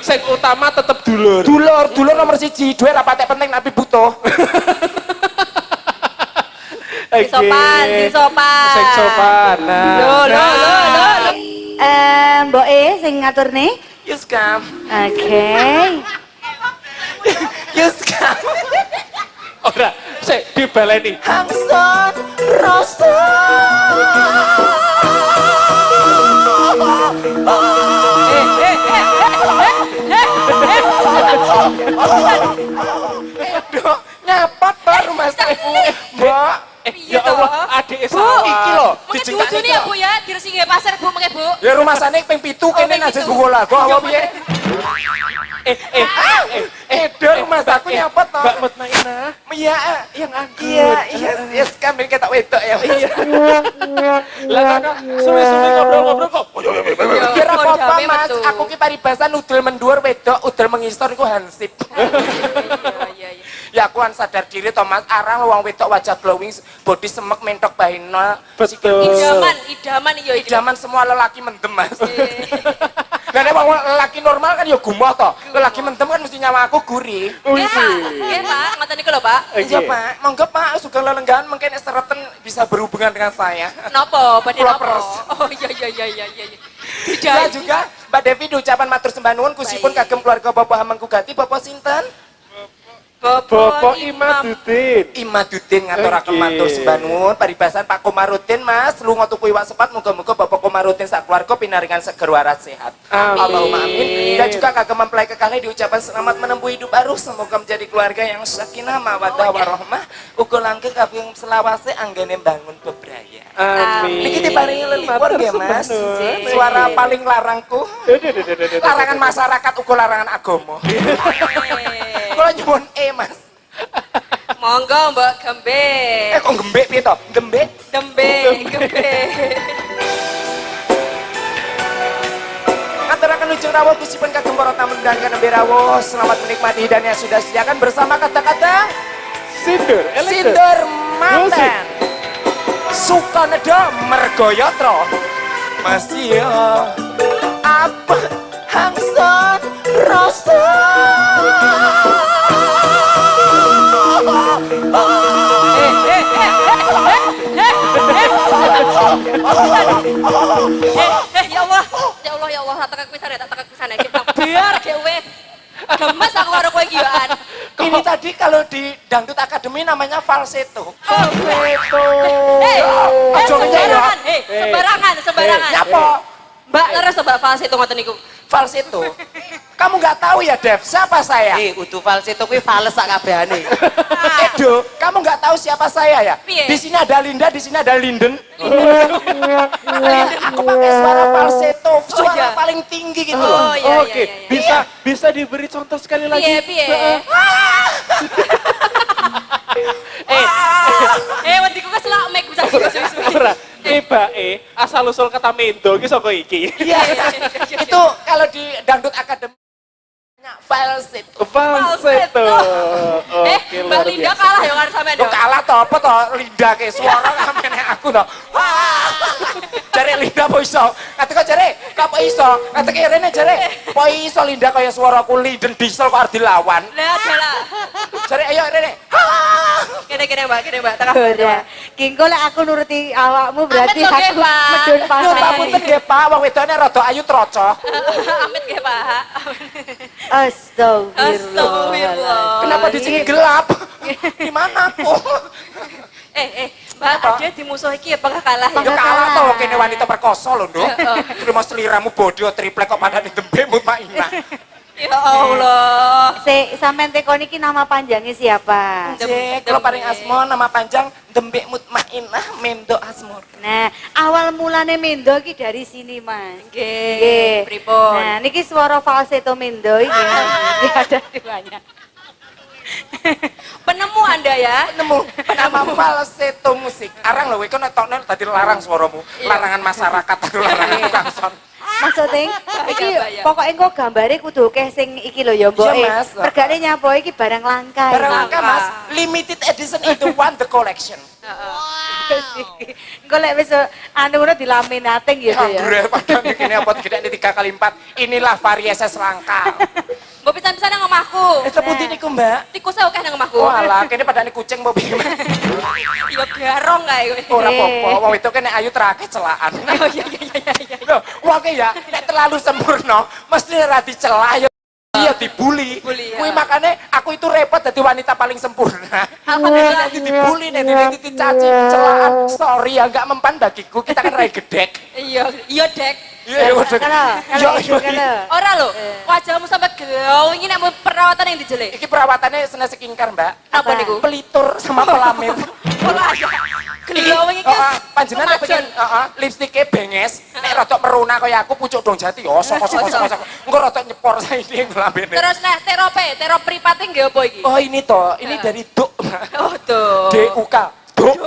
sing utama tetep dulur. Dulur nomor 1, duwe ra patek penting tapi butuh. Si sopan. Sing sopan. Nah. Lo. Mbok sing ngaturne? Yes, Kam. Oke. Yes, Kam. Ora, sik dibaleni. Hangson Rosa. Aduh, nyapot baru Mas Ibu. Mbak. Ya Allah, adik sawah. Iki lho, Mengejujuni ya Bu ya, diresingi pasar Bu mengke Bu. Ya rumah sana ping 7 kene najis bola. Go apa piye? Dor Mas aku nyapot to. Mbak Mutmainah. Iya, yang anggur. Iya, kami ketok wedok ya. Iya. Lah kan suwe-suwe ngobrol-ngobrol kok. Kira apa Mas, aku ki paribasan udel mendur wedok, udel mengisor iku hansip. Iya. Ya aku kan sadar diri to Mas, arang wong wedok wajah glowing, body semek mentok bahina, sikil Idaman iya idaman semua lelaki mendem Mas. Lah nek wong lelaki normal kan ya gumoh to. Lelaki mendem kan mesti nyawa aku gurih. Nggih Pak, ngoten niku lho Pak. Iya Pak, monggo Pak, sugeng lelenggahan mungkin sereten bisa berhubungan dengan saya. Napa? Badhe Kula napa? peres. Oh iya. Saya juga Mbak Devi ucapan matur sembah nuwun kusipun kagem keluarga Bapak Hamengkugati Bapak sinten? Bapak Imaduddin. Imaduddin ngaturaken matur sembah nuwun paribasan Pak Komarudin Mas lunga tuku iwak sepat muga-muga Bapak Komarudin sak keluarga pinaringan seger waras sehat. Allahumma amin. Dan juga kagem mempelai kekasih diucapkan selamat menempuh hidup baru semoga menjadi keluarga yang sakinah mawaddah warahmah uga langgeng kaping selawase anggene bangun bebraya. Amin. Niki diparingi leluhur nggih Mas. Suara paling larangku. Larangan masyarakat uga larangan agama. Kula nyuwun Mas. Monggo Mbak Gembe. Kok gembek piye to? Gembek? Gembe. Ngaturaken ujung rawuh kusipun kagem para tamu undangan nembe rawuh. Selamat menikmati hidangan yang sudah disediakan bersama kata-kata Sindur Manten. Sukaneda Mergoyotro. Masih ya. Apa Hangson Rosa. Ya Allah, tak tekak pisane kita biar ge wis. Gemes aku karo kowe iki yoan. Ini tadi kalau di Dangdut Akademi namanya falsetto. Sembarangan. Nyapa? Mbak leres Mbak falsetto ngoten niku. Falsetto. Kamu nggak tahu ya, Dev? Siapa saya? Udu falsetto kuwi fales sak kabehane. Edo, kamu nggak tahu siapa saya ya? Piye? Di sini ada Linda, di sini ada Linden. Aku pakai suara falsetto, suara paling tinggi gitu loh. Oke, bisa diberi contoh sekali lagi. Piye? Wendiku keselak mek bisa suwi-suwi. Ora, tibake asal usul kata mendo iki saka iki. Iya, itu kalau di Dangdut Akademi falsetto. Falsetto. Oke, Mbak luar Linda biasa. kalah ya kan sampean. Lo kalah toh apa toh Linda ke suara kamene aku toh. Jare Linda po iso. Kata kok jare, kok po iso? Kata ke rene jare, po iso Linda kaya suaraku Linden Diesel kok arep dilawan. Lah adalah. Jare ayo rene. Kene Mbak, tengah. Ora. Ki engko lek aku nuruti awakmu berarti Amit kok, aku Pak. medun Nuwun pasane. pamunten nggih Pak, wong wedone rada ayu troco. Amit nggih Pak. Astagfirullah. Kenapa di sini gelap? Di mana aku? Mbak Ade di musuh iki apakah kalah ya? Ya kalah toh kene wanita perkoso lho, Nduk. Terima seliramu bodio triplek kok padane dembe mutmainah. Ya Allah. Sampean tekon iki nama panjangnya siapa? Cek, kalau paling asmo nama panjang Dembek Mutmainah Mendo Asmur. Nah, awal mulane Mendo iki dari sini, Mas. Nggih, pripun? Nah, niki suara falsetto Mendo iki. Ada duanya. Penemu Anda ya? Nemu nama falsetto musik. Arang lho, kowe netokno tadi larang suaramu. Larangan masyarakat atau larangan tukang son. Maksudnya, iki pokoknya kok gambare kudu akeh sing iki lho ya, Mbok. Iya, Mas. Regane nyapa iki barang langka. Barang iki. langka Mas, limited edition itu one the collection. Engko lek wis anu ngono dilaminating gitu ya. Bre padahal begini apa gede ini 3 kali 4. Inilah varieses langka. Mbok pisan-pisan nang omahku. Sepundi niku, Mbak? Tikus akeh nang omahku. Walah, kene padane kucing mau bingung. Ya garong kae kowe. Ora apa-apa, wong itu kene ayu terakhir celaan. Oh iya. Loh, wong ya nek terlalu sempurna mesti ora dicelah ya. Iya dibully. Bully, ya. Kuwi makane aku itu repot dadi wanita paling sempurna. Alhamdulillah. Nanti dibully, nanti dicaci, celaan. Sorry ya, enggak mempan bagiku. Kita kan rai gedek. Iya, Dek. Iya, udah. Kalau itu kalau Ora lho, wajahmu sampe glowing nek perawatan yang dijelek. Iki perawatannya sena skincare, Mbak. Apa niku? Pelitur sama pelamin. Ora ada. Glowing iki. Panjenengan pengen lipstiknya benges, nek rada meruna kaya aku pucuk dong jati. Oh, sok. Engko rada nyepor saiki nglambene. Terus nah, terop pripate nggih apa iki? Oh, ini toh, ini dari Duk. Oh, tuh. DUK. Duk.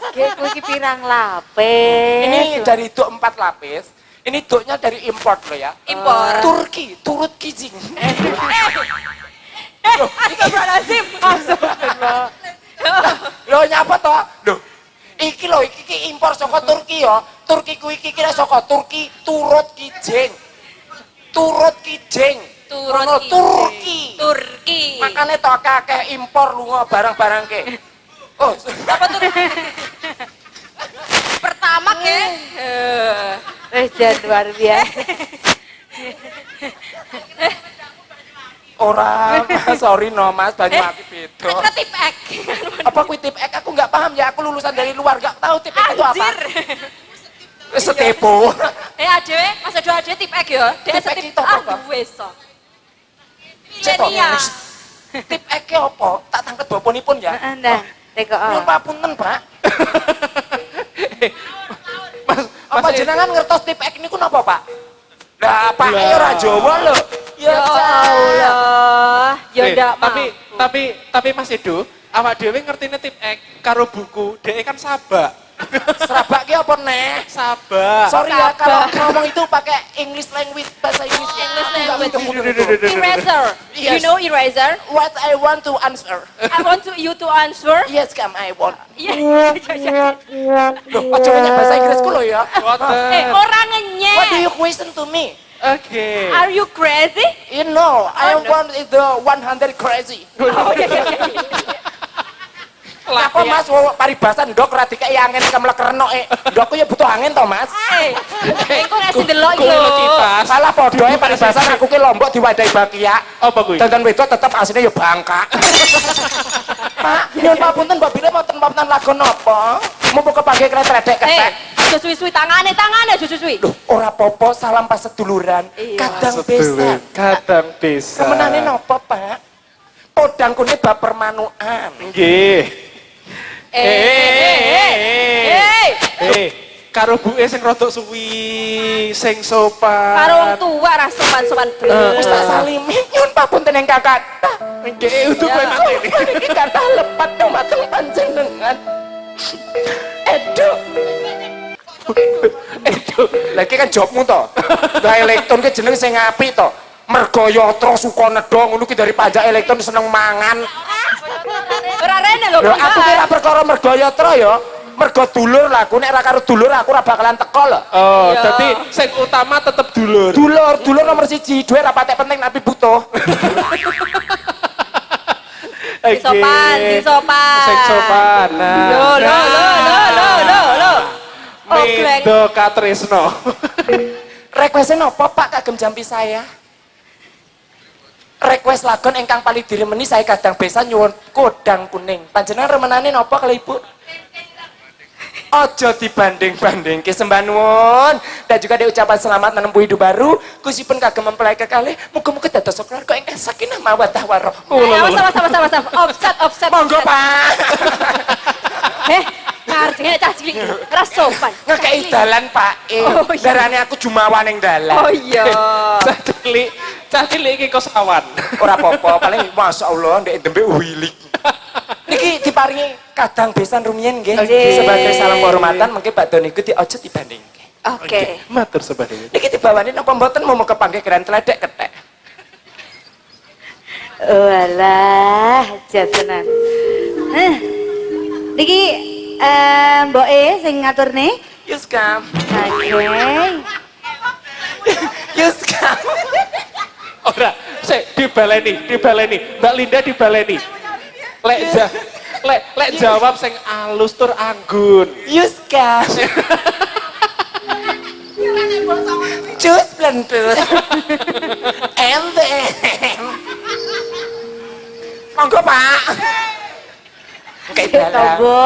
Kayak kuwi iki pirang lapis. Ini dari Duk 4 lapis. Ini Duknya dari import loh ya. Impor. Turki, turut kijing. Astagfirullahaladzim. Loh nyapa toh? Loh. Iki loh, iki impor saka Turki ya. Turki kuwi iki kira saka Turki turut kijing. Turut kijing. Ono Turki. Turki. Makane toh akeh impor lunga barang-barang ke. Oh, Apa tuh? Pertama ke. Wis jan luar biasa. orang, sorry no mas, banyak aku beda. Kita tip ek. Apa kuwi tip ek? Aku nggak paham ya, aku lulusan dari luar, nggak tahu tip ek itu apa. Setepo. Ade, Mas Edo ade tip ek ya. Dia Tip ek setip itu apa? wis so. Cetok, Milenial. tip ek apa? Tak tangket bapanipun ya. Heeh, ndah. Teko. Nyuwun papunten, Pak. Mas, Apa Mas jenengan ngertos tip ek niku napa, Pak? Lah, Pak e ora Jawa lho. Ya Allah. Ya Eh, ndak tapi Mas Edo, awak dhewe ngertine tip ek karo buku, dhek kan sabak. Serabak ki apa neh? Sabak. Sorry ya kalau ngomong itu pakai English language, bahasa Inggris. English Aku nggak language. ketemu itu. Eraser. Yes. You know eraser? What I want to answer. I want you to answer. Yes, come I want. Iya. Loh, aja banyak bahasa Inggrisku loh ya. Orang What do ngenyek. you question to me? Oke. Are you crazy? You know, I Oh, no. want is the 100 crazy. Oh iya. Apa mas, paribasan dok rati kayak angin kemlek renok dok ya butuh angin toh mas. Engko ngasih delok iki Kulo lho. kipas. Salah podoe paribasan aku ki lombok diwadahi bakia. Apa kuwi? Dan wedok tetep aslinya ya bangka. Pak, nyuwun papunten mbak Bila mau papunten lagu napa? Mumpung kepangge kredek ketek. Aja suwi-suwi tangane aja suwi-suwi. Loh, ora popo salam pas seduluran. Kadang besan. Kadang desa. Kemenane napa, Pak? Podang kune bab permanuan. Nggih. Karo buke sing rodok suwi, sing sopan. Karo wong tua ra sopan-sopan bener. Wis tak salimi nyuwun papunten ing kakak. Nggih, utuh kowe mateni. Iki kata lepat dong mateng panjenengan. Edo. Lagi kan jobmu to. Lah elektron ki jeneng sing apik to. Mergo yatra suka nedha ngono ki dari pajak elektron seneng mangan. Ora rene lho. Lho aku kira perkara mergo yatra ya. Mergo dulur lah aku nek ra karo dulur aku ora bakalan teko lho. Oh, Iya. dadi sing utama tetep dulur. Dulur nomor 1, duit ra patek penting tapi butuh. Sing sopan, sing sopan. Sing sopan. Nah. Lo. Oh, Glenn. Mendo Katresno. Request-e napa Pak kagem jampi saya? Request lagon ingkang paling diremeni saya kadang besa nyuwun kodang kuning. Panjenengan remenane napa kalau Ibu? Ojo dibanding-banding ke sembah nuwun. Dan juga diucapan selamat menempuh hidup baru. Kusipun kagem mempelai kekalih, muga-muga dados keluarga ingkang sakinah mawaddah warahmah. Sama. Offset. Monggo Pak. Artinya cah cilik ora sopan. Ngekei dalan Pak. Oh, iya. Darane aku jumawa ning dalan. Oh iya. Cah cilik iki kosawan. Ora apa-apa, paling masyaallah ndek dembe wilik. Niki diparingi kadang besan rumiyin nggih. Sebagai salam kehormatan mungkin Pak Don iku aja dibandingke. Oke. Matur sebagainya. Niki dibawani napa mboten mau kepangge keren tledek ketek. Walah, jatenan. Niki mboke sing ngaturne. Yuska. Oke. Yuska. Ora, sik dibaleni. Mbak Linda dibaleni. Lek jawab sing alus tur anggun. Yuska. Cus blentus. Enten. Monggo, Pak. Kayak Tobo.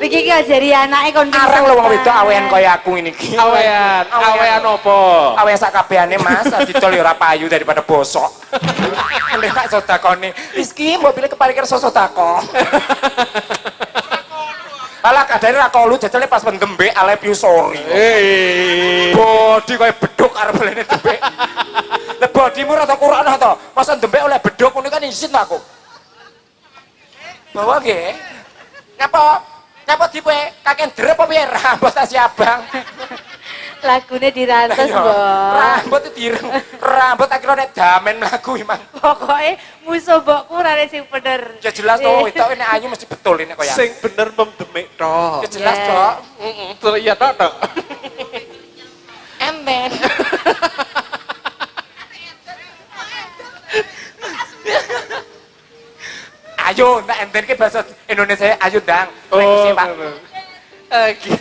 Iki ki ajari anake kon arang lho wong wedok awean kaya aku ini iki. Awean opo? Awean sak kabehane Mas, didol ya ora payu daripada bosok. Andai tak sedakone. Rizki mbok pilih keparikir sosodako. Alah kadane ra kolu jajale pas pendembe I love you sorry. Bodi kaya beduk arep lene dembe. Lah bodimu rada kurang to. Masa dembe oleh beduk ngono kan izin aku. Bawa nggih. Ngapa dipe kakek drep apa piye rambut tas abang. lagune dirantes, Mbok. Rambut direng. Rambut tak kira nek damen mlaku iki, Mang. Pokoke musuh mbokku rare sing bener. Ya jelas to, wedok nek ayu mesti betul ini kaya. Sing bener memdemik tok. Ya jelas tok. Heeh, iya tok. Enten. Ayo, ndak enten ke bahasa Indonesia ayo ndang. Oh, Pak. Oke.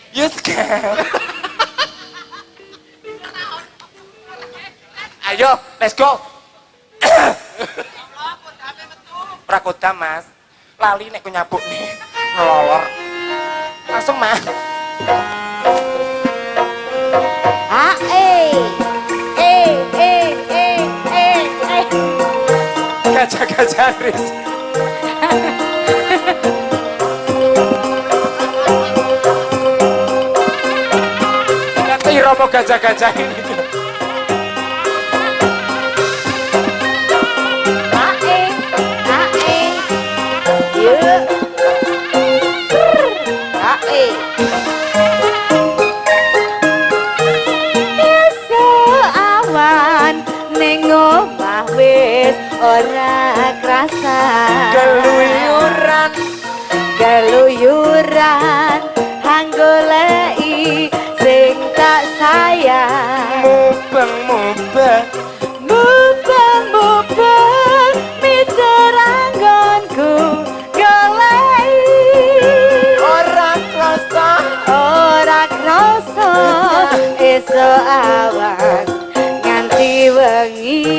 Yes, kan. Ayo, let's go. Prakoda, Mas. Lali nek ku nyabuk nih. Ngelolor. Langsung, Mas. Gajah-gajah Riz. Ngerti romo gajah-gajah ini. Ora krasa keluyuran hanggolei sing tak sayang Mubeng miteranggonku golei ora krasa esuk awan nganti wengi.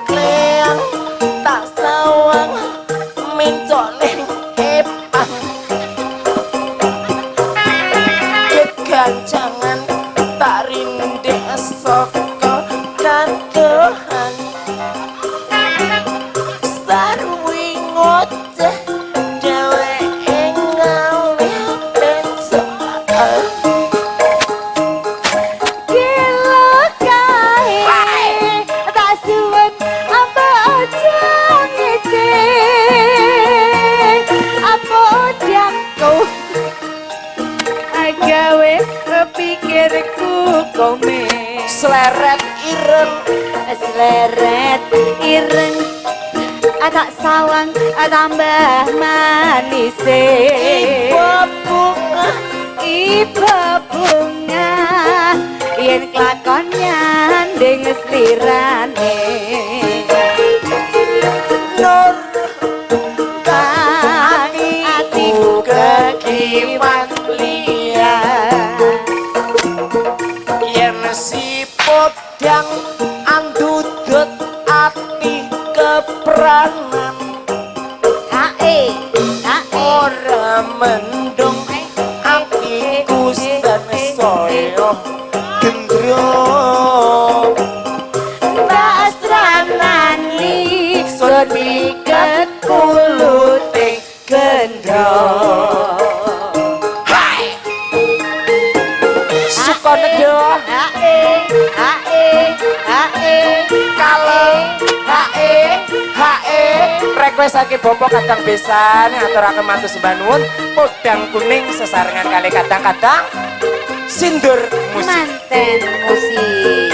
Kleang tak sawang mencok ning epang kegancangan tak rindek saka kadohan sarwi ngoceh dheweke ngawe besok Sleret ireng anak sawang tambah manis ibu bunga yen kelakon nyanding slirane nur atiku kekiwan liyan yen siput yang andudut ati kepranan ora mendung atiku sanesaya gendro basranani sun miket kulute gendro sukonedo kalau rek request saking Bapak Kadang Besan aturaken matur sembah nuwun podang kuning sesarengan kali kadang-kadang sindur musik. Manten musik.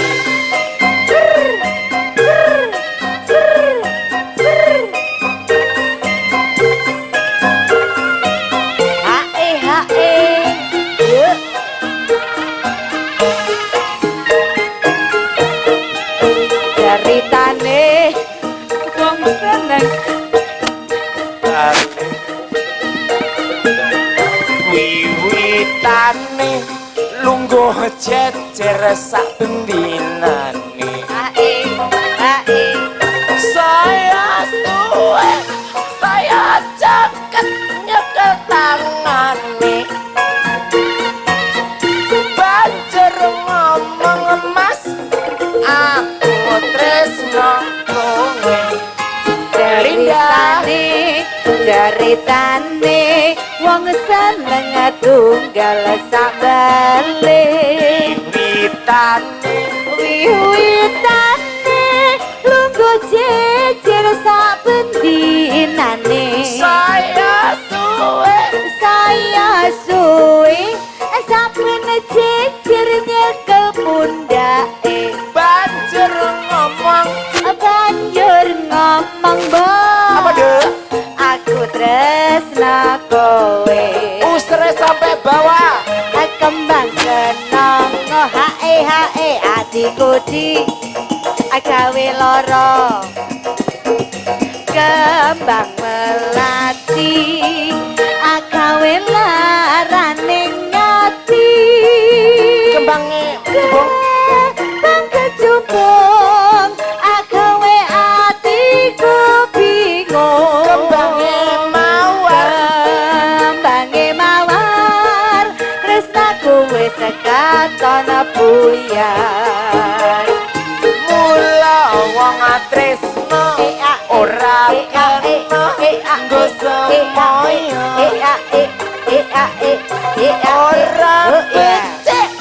Yuk. Ceritane wong seneng Wiwitane lungguh jejer sak bendinane saya suwe saya ceket nyekel tangane banjur ngomong mas aku tresno kowe ceritane wong seneng tunggal sak balik wiwitane lungguh jejer sak bendinane saya suwe saben jejer nyekel pundake banjur ngomong Mbak apa deh aku tresna kowe usre sampai bawah kembang kenongo hae adikku di gawe loro kembang melati gawe larane ngati kembangnya kembang kembang kecumpung gawe atiku bingung kembangnya mawar tresnaku wis katon buyar mula wong tresno ora kena nggo semoyo ora becik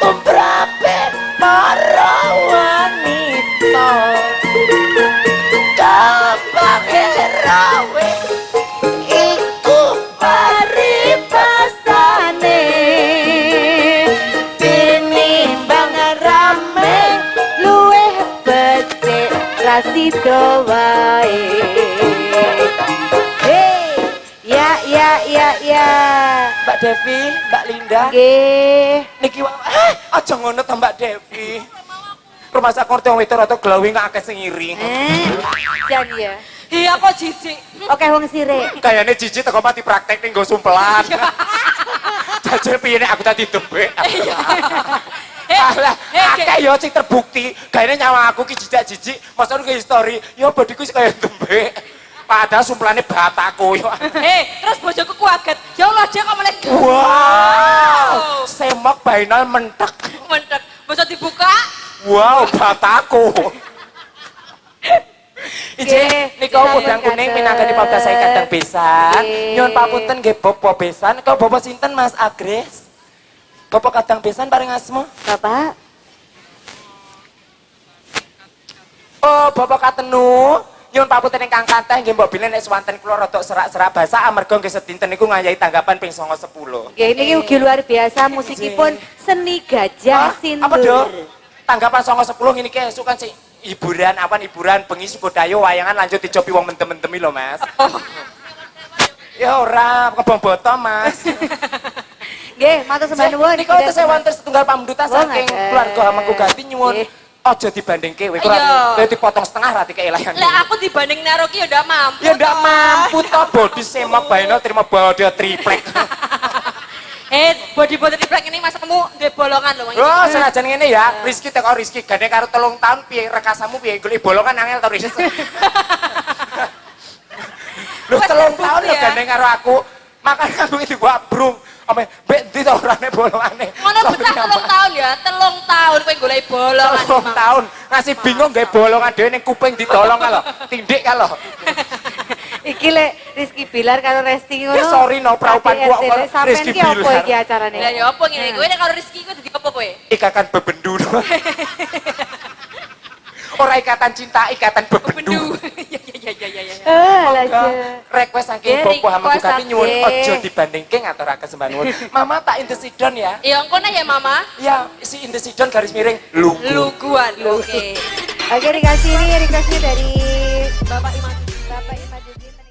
umbrape para wanita kembangnya rawe iku paripasane tinimbang rame luweh becik rasido wae ya Mbak Devi, Mbak Linda nggih niki aja ngono to Mbak Devi rumah sak ngerti wong wedok rada glowing akeh sing iri jan ya Iya kok jijik. oke wong sirik kayane jijik teko mati praktek ning nggo sumpelan jajal piye nek aku tadi dembe alah akeh yo sing terbukti kayane nyawa aku ki jijik masa ke history yo bodiku kaya dembe padahal sumpelane bataku yo Terus bojoku kuaget. Ya Allah, dia kok melek. wow semok bainal mentek Mendek. Bojo dibuka. wow bataku Ije, nika udang kuning minangka dipabda saya Kadang Besan. Nyuwun papunten nggih Bapak Besan, kok Bapak sinten Mas Agres? Bapak Kadang Besan bareng asma? Bapak Oh, Bapak Katenu. Nyuwun papunten ingkang kathah nggih mbok bilih nek swanten kula rada serak-serak basa amarga nggih sedinten niku ngayahi tanggapan ping 9-10. nggih niki ugi luar biasa musikipun seni gajah sindur Apa do? Tanggapan 9-10 ngene iki esuk kan sik hiburan hiburan bengi Sukodayo wayangan lanjut dicobi wong mentem-mentemi lho Mas. Ya ora kebong boto Mas. nggih matur sembah nuwun Nika wonten sewanten setunggal pamundutan saking keluarga Hamengku Ganti nyuwun aja dibandingke kowe ora dipotong setengah rati keelayan. Lah aku dibanding Naroki ya ndak mampu. Ya ndak mampu to body semok baino terima body triplek. Body triplek ini masa kamu duwe bolongan lho. Oh, senajan ngene ya, Rizky teko Rizky gandeng karo 3 tahun piye rekasamu piye golek bolongan angel to Rizky. Lu 3 tahun lho gandeng karo aku. Makanya aku itu gua brung. Ame mbek ndi to orane bolongane. Ngono bocah 3 tahun ya, 3 tahun kowe golek bolongan. 3 tahun ngasih bingung gawe bolongan dhewe ning kuping ditolong ka lho. Tindik ka lho. iki lek Rizky Bilar karo Resti ngono Ya sorry no praupan gua kok Rizky Rizky Bilar. Apa Bilar. iki acarane? Lah ya apa ngene kowe nek karo Rizky kowe dadi apa kowe? Ikatan bebendu. Ora ikatan cinta, ikatan bebendu. Ya. Monggo request saking Nggih, Bopo Hamenggo request Kati nyuwun saking. aja dibandingke ngaturaken sembah nuwun. Mama tak indesidon ya. Ya engko ya mama. Ya, si indesidon garis miring lugu. Luguan. Oke. Oke, dikasih ini requestnya dari Bapak Iman. Bapak Imadudin.